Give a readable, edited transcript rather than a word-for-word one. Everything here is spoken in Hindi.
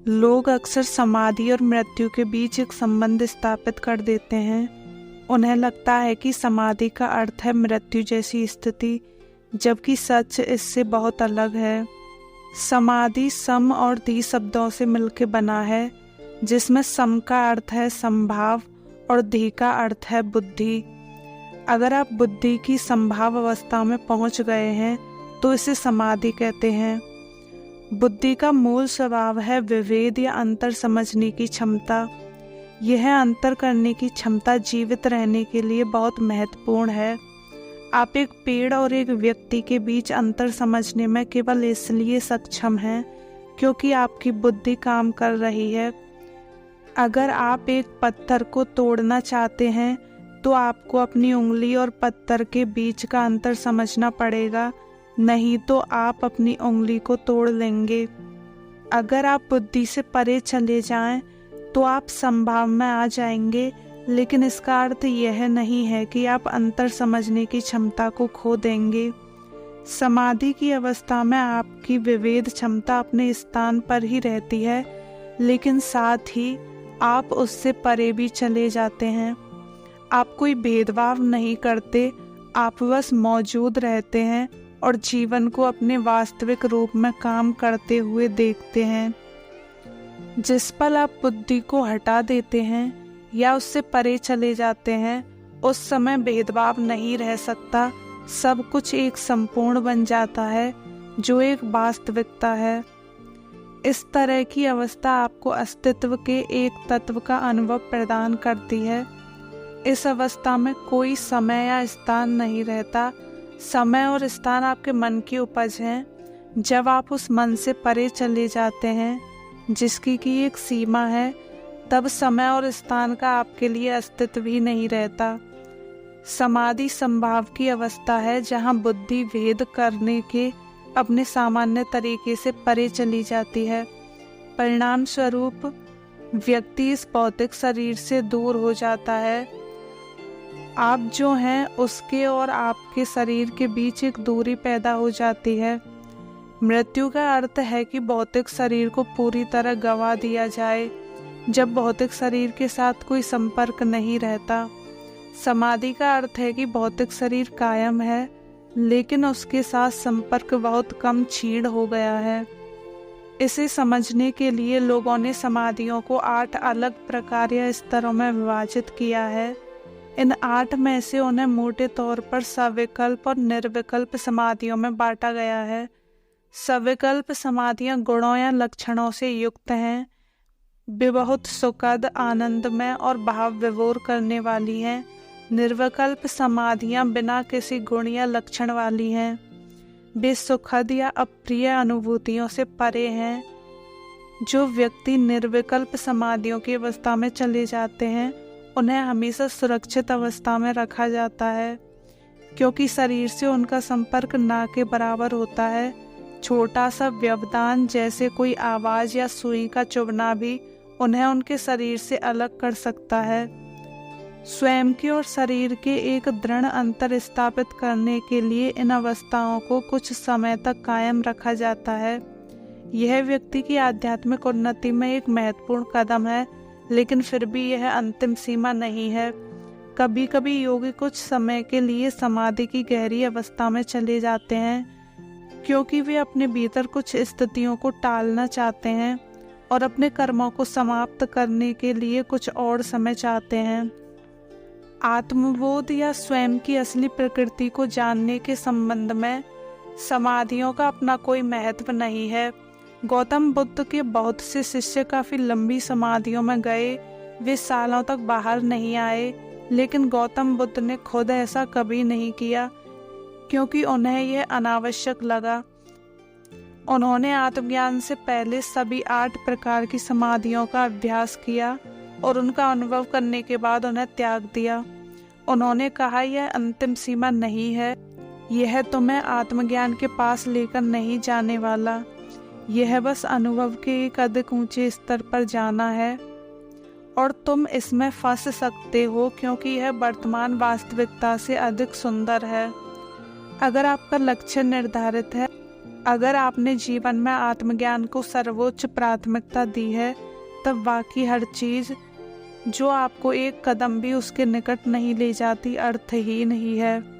लोग अक्सर समाधि और मृत्यु के बीच एक संबंध स्थापित कर देते हैं। उन्हें लगता है कि समाधि का अर्थ है मृत्यु जैसी स्थिति, जबकि सच इससे बहुत अलग है। समाधि सम और धी शब्दों से मिलकर बना है, जिसमें सम का अर्थ है संभाव और धी का अर्थ है बुद्धि। अगर आप बुद्धि की संभाव अवस्था में पहुंच गए हैं तो इसे समाधि कहते हैं। बुद्धि का मूल स्वभाव है विभेद या अंतर समझने की क्षमता। यह अंतर करने की क्षमता जीवित रहने के लिए बहुत महत्वपूर्ण है। आप एक पेड़ और एक व्यक्ति के बीच अंतर समझने में केवल इसलिए सक्षम हैं क्योंकि आपकी बुद्धि काम कर रही है। अगर आप एक पत्थर को तोड़ना चाहते हैं तो आपको अपनी उंगली और पत्थर के बीच का अंतर समझना पड़ेगा, नहीं तो आप अपनी उंगली को तोड़ लेंगे। अगर आप बुद्धि से परे चले जाएं तो आप संभाव में आ जाएंगे, लेकिन इसका अर्थ यह नहीं है कि आप अंतर समझने की क्षमता को खो देंगे। समाधि की अवस्था में आपकी विवेद क्षमता अपने स्थान पर ही रहती है, लेकिन साथ ही आप उससे परे भी चले जाते हैं। आप कोई भेदभाव नहीं करते, आप बस मौजूद रहते हैं और जीवन को अपने वास्तविक रूप में काम करते हुए देखते हैं। जिस पल आप बुद्धि को हटा देते हैं या उससे परे चले जाते हैं, उस समय भेदभाव नहीं रह सकता। सब कुछ एक संपूर्ण बन जाता है जो एक वास्तविकता है। इस तरह की अवस्था आपको अस्तित्व के एक तत्व का अनुभव प्रदान करती है। इस अवस्था में कोई समय या स्थान नहीं रहता। समय और स्थान आपके मन की उपज हैं। जब आप उस मन से परे चले जाते हैं जिसकी की एक सीमा है, तब समय और स्थान का आपके लिए अस्तित्व भी नहीं रहता। समाधि संभाव की अवस्था है जहाँ बुद्धि भेद करने के अपने सामान्य तरीके से परे चली जाती है। परिणाम स्वरूप व्यक्ति इस भौतिक शरीर से दूर हो जाता है। आप जो हैं उसके और आपके शरीर के बीच एक दूरी पैदा हो जाती है। मृत्यु का अर्थ है कि भौतिक शरीर को पूरी तरह गंवा दिया जाए, जब भौतिक शरीर के साथ कोई संपर्क नहीं रहता। समाधि का अर्थ है कि भौतिक शरीर कायम है, लेकिन उसके साथ संपर्क बहुत कम क्षीण हो गया है। इसे समझने के लिए लोगों ने समाधियों को 8 अलग प्रकार या स्तरों में विभाजित किया है। इन 8 में से उन्हें मोटे तौर पर सविकल्प और निर्विकल्प समाधियों में बांटा गया है। सविकल्प समाधियां गुणों या लक्षणों से युक्त हैं। वे बहुत सुखद, आनंदमय और भाव विभोर करने वाली हैं। निर्विकल्प समाधियां बिना किसी गुण या लक्षण वाली हैं। वे सुखद या अप्रिय अनुभूतियों से परे हैं। जो व्यक्ति निर्विकल्प समाधियों की अवस्था में चले जाते हैं, उन्हें हमेशा सुरक्षित अवस्था में रखा जाता है, क्योंकि शरीर से उनका संपर्क ना के बराबर होता है। छोटा सा व्यवधान जैसे कोई आवाज़ या सुई का चुभना भी उन्हें उनके शरीर से अलग कर सकता है। स्वयं के और शरीर के एक दृढ़ अंतर स्थापित करने के लिए इन अवस्थाओं को कुछ समय तक कायम रखा जाता है। यह व्यक्ति की आध्यात्मिक उन्नति में एक महत्वपूर्ण कदम है, लेकिन फिर भी यह अंतिम सीमा नहीं है। कभी कभी योगी कुछ समय के लिए समाधि की गहरी अवस्था में चले जाते हैं, क्योंकि वे अपने भीतर कुछ स्थितियों को टालना चाहते हैं और अपने कर्मों को समाप्त करने के लिए कुछ और समय चाहते हैं। आत्मबोध या स्वयं की असली प्रकृति को जानने के संबंध में समाधियों का अपना कोई महत्व नहीं है। गौतम बुद्ध के बहुत से शिष्य काफ़ी लंबी समाधियों में गए। वे सालों तक बाहर नहीं आए, लेकिन गौतम बुद्ध ने खुद ऐसा कभी नहीं किया, क्योंकि उन्हें यह अनावश्यक लगा। उन्होंने आत्मज्ञान से पहले सभी 8 प्रकार की समाधियों का अभ्यास किया और उनका अनुभव करने के बाद उन्हें त्याग दिया। उन्होंने कहा, यह अंतिम सीमा नहीं है, यह तुम्हें आत्मज्ञान के पास लेकर नहीं जाने वाला, यह बस अनुभव के एक अधिक ऊंचे स्तर पर जाना है और तुम इसमें फंस सकते हो, क्योंकि यह वर्तमान वास्तविकता से अधिक सुंदर है। अगर आपका लक्ष्य निर्धारित है अगर आपने जीवन में आत्मज्ञान को सर्वोच्च प्राथमिकता दी है, तब बाकी हर चीज़ जो आपको एक कदम भी उसके निकट नहीं ले जाती अर्थहीन ही है।